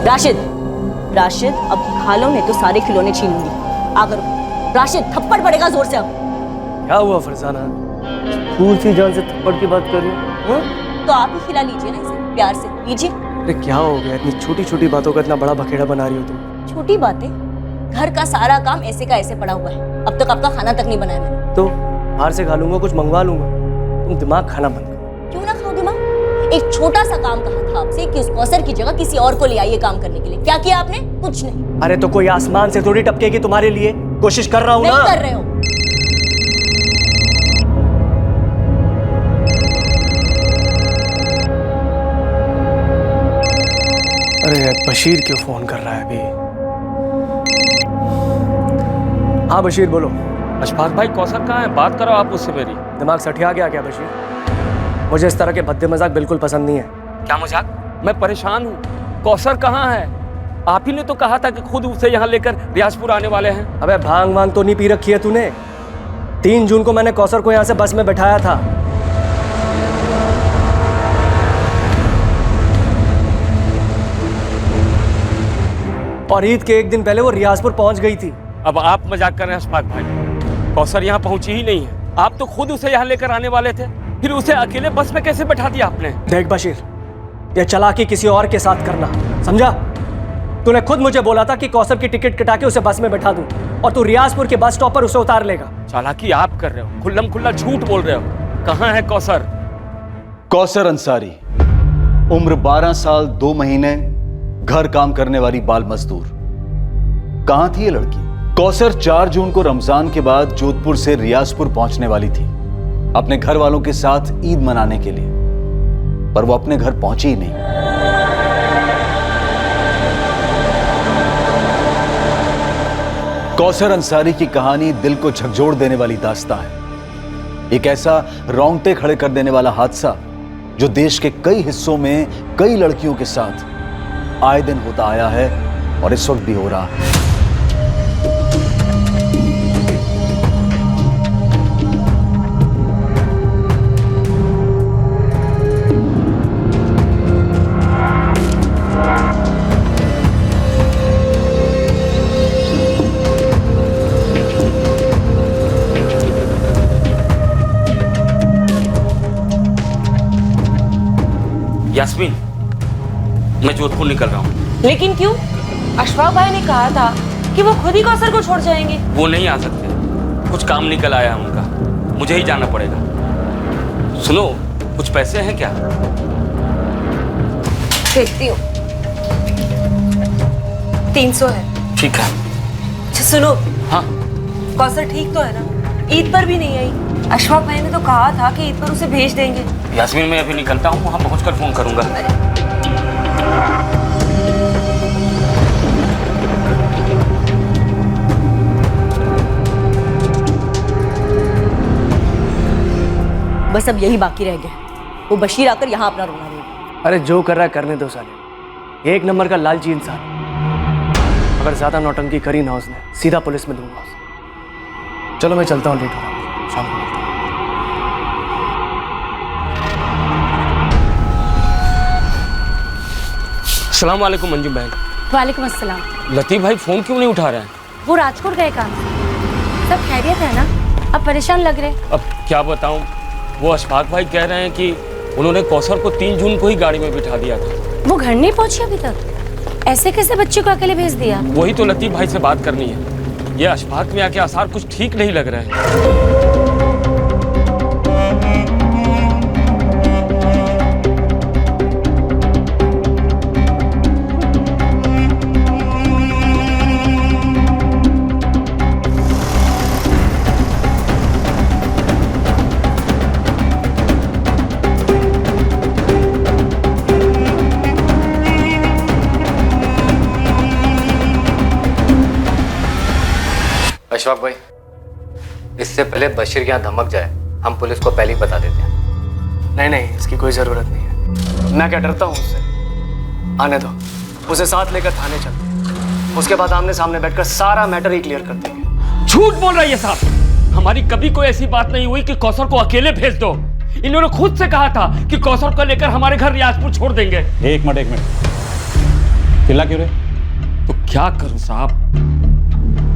राशिद, राशिद अब खा लो नहीं तो सारे खिलौने छीन लूंगी। आगर राशिद, थप्पड़ पड़ेगा जोर से अब। क्या हुआ फरजाना, फूल सी जान से थप्पड़ की बात कर रही हो? तो आप ही खिला लीजिए ना इसे, प्यार से लीजिए। अरे क्या हो गया, इतनी छोटी छोटी बातों का इतना बड़ा बखेड़ा बना रही हो तुम? छोटी बातें? घर का सारा काम ऐसे का ऐसे पड़ा हुआ है, अब तक आपका खाना तक नहीं बनाया मैंने। तो बाहर से खा लूंगा, कुछ मंगवा लूंगा। तुम दिमाग खाना बंद करो। क्यों ना खाओ दिमाग? एक छोटा सा काम कहा था आपसे कि उस कौसर की जगह किसी और को ले आइए काम करने के लिए, क्या किया आपने? कुछ नहीं। अरे तो कोई आसमान से थोड़ी टपकेगी तुम्हारे लिए, कोशिश कर रहा हूँ ना। नहीं कर रहे हो। अरे बशीर क्यों फोन कर रहा है अभी? हाँ बशीर बोलो। अशफाक भाई कौसर कहाँ है? बात करो आप उससे मेरी। दिमाग सठिया गया क्या बशीर? मुझे इस तरह के भद्दे मजाक बिल्कुल पसंद नहीं है। क्या मजाक? मैं परेशान हूँ। कौसर कहाँ है? आप ही ने तो कहा था कि खुद उसे यहाँ लेकर रियाजपुर आने वाले हैं। अबे भांग वांग तो नहीं पी रखी है तूने? 3 जून को मैंने कौसर को यहाँ से बस में बैठाया था। और ईद के 1 दिन पहले वो रियाजपुर पहुंच गई थी। अब आप मजाक कर रहे हैं अशफाक भाई। कौसर यहाँ पहुंची ही नहीं है। आप तो खुद उसे यहाँ लेकर आने वाले थे, फिर उसे अकेले बस में कैसे बैठा दिया आपने? देख बशीर, ये चालाकी किसी और के साथ करना, समझा? तूने खुद मुझे बोला था कि कौसर की टिकट कटा के उसे बस में बैठा दूं, और तू रियाजपुर के बस स्टॉप पर उसे उतार लेगा। चालाकी आप कर रहे हो, खुल्लम खुल्ला झूठ बोल रहे हो। कहाँ है कौसर? कौसर अंसारी, उम्र 12 साल 2 महीने, घर काम करने वाली बाल मजदूर। कहां थी ये लड़की? कौसर 4 जून को रमजान के बाद जोधपुर से रियाजपुर पहुंचने वाली थी अपने घर वालों के साथ ईद मनाने के लिए, पर वो अपने घर पहुंची ही नहीं। कौसर अंसारी की कहानी दिल को झकझोर देने वाली दास्तां है। एक ऐसा रोंगटे खड़े कर देने वाला हादसा जो देश के कई हिस्सों में कई लड़कियों के साथ आए दिन होता आया है और इस वक्त भी हो रहा है। यास्मीन, मैं जोधपुर निकल रहा हूँ। लेकिन क्यों? अशफाक भाई ने कहा था कि वो खुद ही कौसर को छोड़ जाएंगे। वो नहीं आ सकते, कुछ काम निकल आया है उनका, मुझे ही जाना पड़ेगा। सुनो, कुछ पैसे हैं क्या? देखती हूँ। 300 है। ठीक है। अच्छा सुनो। हाँ। कौसर ठीक तो है ना? ईद पर भी नहीं आई। अशफाक भाई ने तो कहा था कि ईद पर उसे भेज देंगे। यास्मीन, मैं अभी निकलता हूँ, वहां पहुंचकर फोन करूंगा। बस अब यही बाकी रह गया, वो बशीर आकर यहाँ अपना रोना देगा। अरे जो कर रहा है करने दो साले, 1 नंबर का लालची इंसान। अगर ज्यादा नौटंकी करी ना उसने, सीधा पुलिस में दूंगा उसे। चलो मैं चलता हूँ, लेट हो रहा हूँ, शाम को मिलता हूँ। अस्सलाम वालेकुम मंजू बहन। वालेकुम अस्सलाम। लतीफ भाई फोन क्यों नहीं उठा रहे हैं? वो राजकोट गए काम से। सब खैरियत है ना? अब परेशान लग रहे। अब क्या बताऊं, वो अशफाक भाई कह रहे हैं कि उन्होंने कौसर को 3 जून को ही गाड़ी में बिठा दिया था। वो घर नहीं पहुंची अभी तक? ऐसे कैसे बच्चे को अकेले भेज दिया? वही तो लतीफ भाई से बात करनी है। ये अशफाक में आके आसार कुछ ठीक नहीं लग रहे हैं। अशफाक भाई, इससे पहले बशीर यहाँ धमक जाए, हम पुलिस को पहले ही बता देते हैं। नहीं नहीं, इसकी कोई जरूरत नहीं है। मैं क्या डरता हूँ उससे? आने दो, उसे साथ लेकर थाने चलते, उसके बाद आमने सामने बैठकर सारा मैटर ही क्लियर कर देंगे। झूठ बोल रहा है ये साहब। हमारी कभी कोई ऐसी बात नहीं हुई कि कौसर को अकेले भेज दो। इन्होंने खुद से कहा था कि कौसर को लेकर हमारे घर रियाजपुर छोड़ देंगे। एक मिनट, चिल्ला क्यों रहे? तो क्या करूं साहब,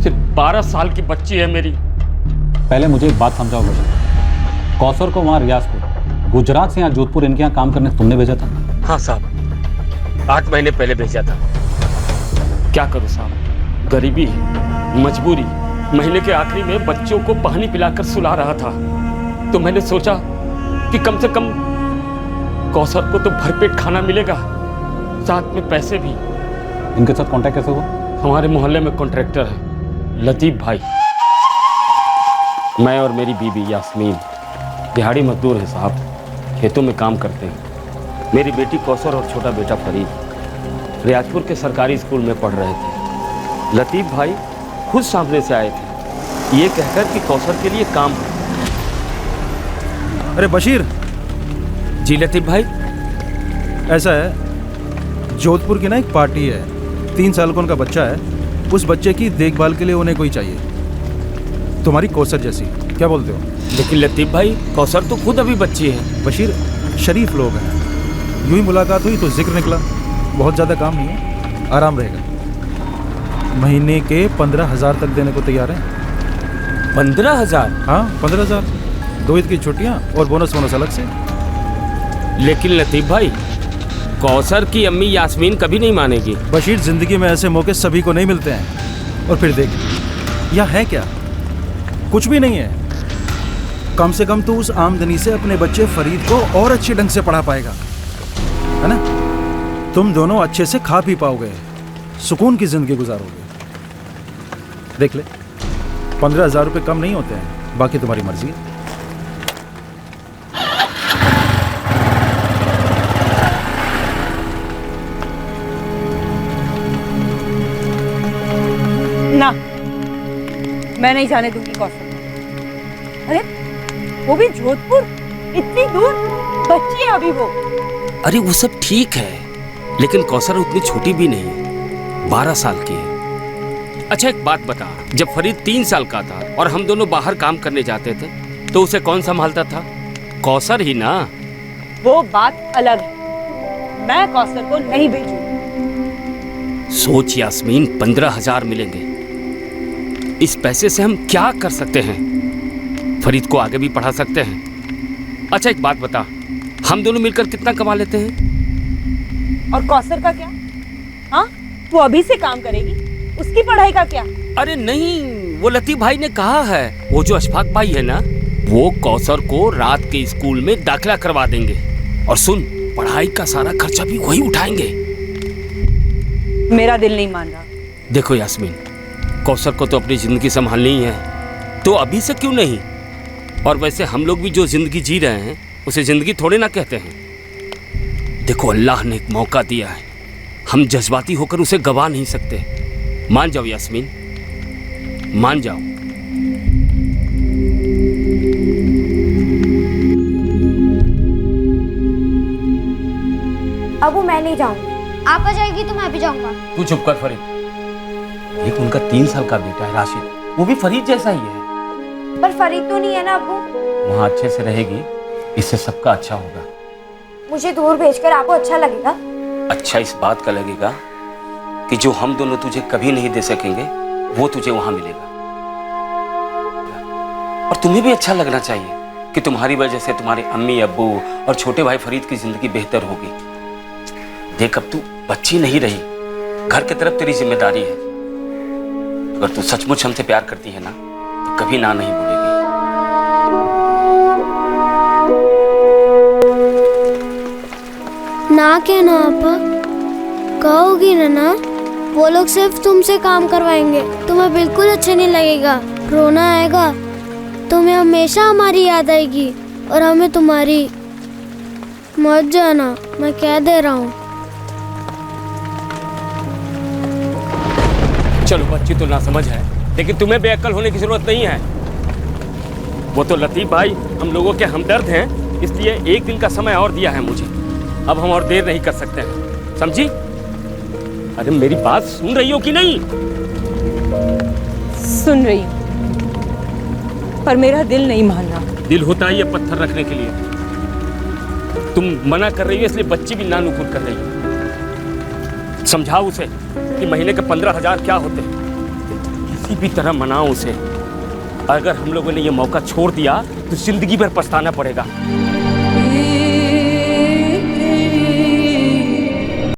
सिर्फ 12 साल की बच्ची है मेरी। पहले मुझे एक बात समझाओ बच्चा, कौसर को वहाँ रियाजपुर गुजरात से यहाँ जोधपुर इनके यहाँ काम करने तुमने भेजा था? हाँ साहब, 8 महीने पहले भेजा था। क्या करूं साहब, गरीबी, मजबूरी। महीने के आखिरी में बच्चों को पानी पिलाकर सुला रहा था, तो मैंने सोचा कि कम से कम कौसर को तो भरपेट खाना मिलेगा, साथ में पैसे भी। इनके साथ कांटेक्ट कैसे हुआ? हमारे मोहल्ले में कॉन्ट्रैक्टर है लतीफ भाई। मैं और मेरी बीवी यास्मीन दिहाड़ी मजदूर है साहब, खेतों में काम करते हैं। मेरी बेटी कौसर और छोटा बेटा फरीद रियाजपुर के सरकारी स्कूल में पढ़ रहे थे। लतीफ भाई खुद सामने से आए थे, ये कहकर कि कौसर के लिए काम है। अरे बशीर। जी लतीफ भाई। ऐसा है, जोधपुर की ना एक पार्टी है, 3 साल का उनका बच्चा है, उस बच्चे की देखभाल के लिए उन्हें कोई चाहिए, तुम्हारी कौसर जैसी। क्या बोलते हो? लेकिन लतीफ भाई, कौसर तो खुद अभी बच्ची है। बशीर, शरीफ लोग हैं, यूं ही मुलाकात हुई तो जिक्र निकला। बहुत ज़्यादा काम नहीं है, आराम रहेगा। महीने के 15,000 तक देने को तैयार है। 15,000? हाँ 15,000, 2 ईद की छुट्टियाँ और बोनस अलग से। लेकिन लतीफ भाई, कौसर की अम्मी यास्मीन कभी नहीं मानेगी। बशीर, जिंदगी में ऐसे मौके सभी को नहीं मिलते हैं। और फिर देख, यह है क्या? कुछ भी नहीं है। कम से कम तो उस आमदनी से अपने बच्चे फरीद को और अच्छे ढंग से पढ़ा पाएगा, है ना? तुम दोनों अच्छे से खा पी पाओगे, सुकून की जिंदगी गुजारोगे। देख ले, 15,000 रुपये कम नहीं होते हैं, बाकी तुम्हारी मर्जी है। ना, मैं नहीं जाने दूंगी कौसर। अरे वो भी जोधपुर, इतनी दूर, बच्ची है अभी वो। अरे वो सब ठीक है, लेकिन कौसर उतनी छोटी भी नहीं है, 12 साल की है। अच्छा एक बात बता, जब फरीद 3 साल का था और हम दोनों बाहर काम करने जाते थे, तो उसे कौन संभालता था? कौसर ही ना। वो बात अलग है, मैं कौसर को नहीं भेजूंगी। सोच यास्मीन, 15,000 मिलेंगे, इस पैसे से हम क्या कर सकते हैं? फरीद को आगे भी पढ़ा सकते हैं। अच्छा एक बात बता, हम दोनों मिलकर कितना कमा लेते हैं? और कौसर का क्या? हाँ, वो अभी से काम करेगी, उसकी पढ़ाई का क्या? अरे नहीं, वो लतीफ भाई ने कहा है, वो जो अशफाक भाई है ना, वो कौसर को रात के स्कूल में दाखिला करवा देंगे। और सुन, पढ़ाई का सारा खर्चा भी वही उठाएंगे। मेरा दिल नहीं मान रहा। देखो यास्मीन, कौसर को तो अपनी जिंदगी संभालनी ही है, तो अभी से क्यों नहीं? और वैसे हम लोग भी जो जिंदगी जी रहे हैं, उसे जिंदगी थोड़े ना कहते हैं। देखो, अल्लाह ने एक मौका दिया है, हम जज्बाती होकर उसे गवा नहीं सकते। मान जाओ यास्मीन, मान जाओ। अब मैं नहीं जाऊंगी। आप आ जाएगी तो मैं भी जाऊंगा। तू चुप कर फरीद। एक उनका 3 साल का बेटा है राशिद, वो भी फरीद जैसा ही है। पर फरीद तो नहीं है ना अब्बू। वहाँ अच्छे से रहेगी, इससे सबका अच्छा होगा। मुझे दूर भेजकर आपको अच्छा लगेगा? अच्छा इस बात का लगेगा कि जो हम दोनों तुझे कभी नहीं दे सकेंगे, वो तुझे वहां मिलेगा। और तुम्हें भी अच्छा लगना चाहिए कि तुम्हारी वजह से तुम्हारे अम्मी अब्बू और छोटे भाई फरीद की जिंदगी बेहतर होगी। देख, अब तू बच्ची नहीं रही, घर की तरफ तेरी जिम्मेदारी है। अगर तू सचमुच हमसे प्यार करती है ना, तो कभी ना नहीं बोलेगी। ना कहना आपा, कहोगी ना? वो लोग सिर्फ तुमसे काम करवाएंगे, तुम्हें बिल्कुल अच्छा नहीं लगेगा, रोना आएगा, तुम्हें हमेशा हमारी याद आएगी और हमें तुम्हारी। मत जाना, मैं कह दे रहा हूँ। चलो, बच्ची तो ना समझ है, लेकिन तुम्हें बेअक्ल होने की जरूरत नहीं है। वो तो लतीफ भाई हम लोगों के हमदर्द हैं, इसलिए 1 दिन का समय और दिया है मुझे। अब हम और देर नहीं कर सकते हैं, समझी? अरे मेरी बात सुन रही हो कि नहीं? सुन रही हूँ, पर मेरा दिल नहीं मान रहा। दिल होता ही है पत्थर रखने के लिए। तुम मना कर रही हो, इसलिए बच्ची भी नानुकुर कर रही है। समझाओ उसे कि महीने के 15,000 क्या होते हैं। किसी भी तरह मनाओ उसे। अगर हम लोगों ने ये मौका छोड़ दिया तो जिंदगी भर पछताना पड़ेगा।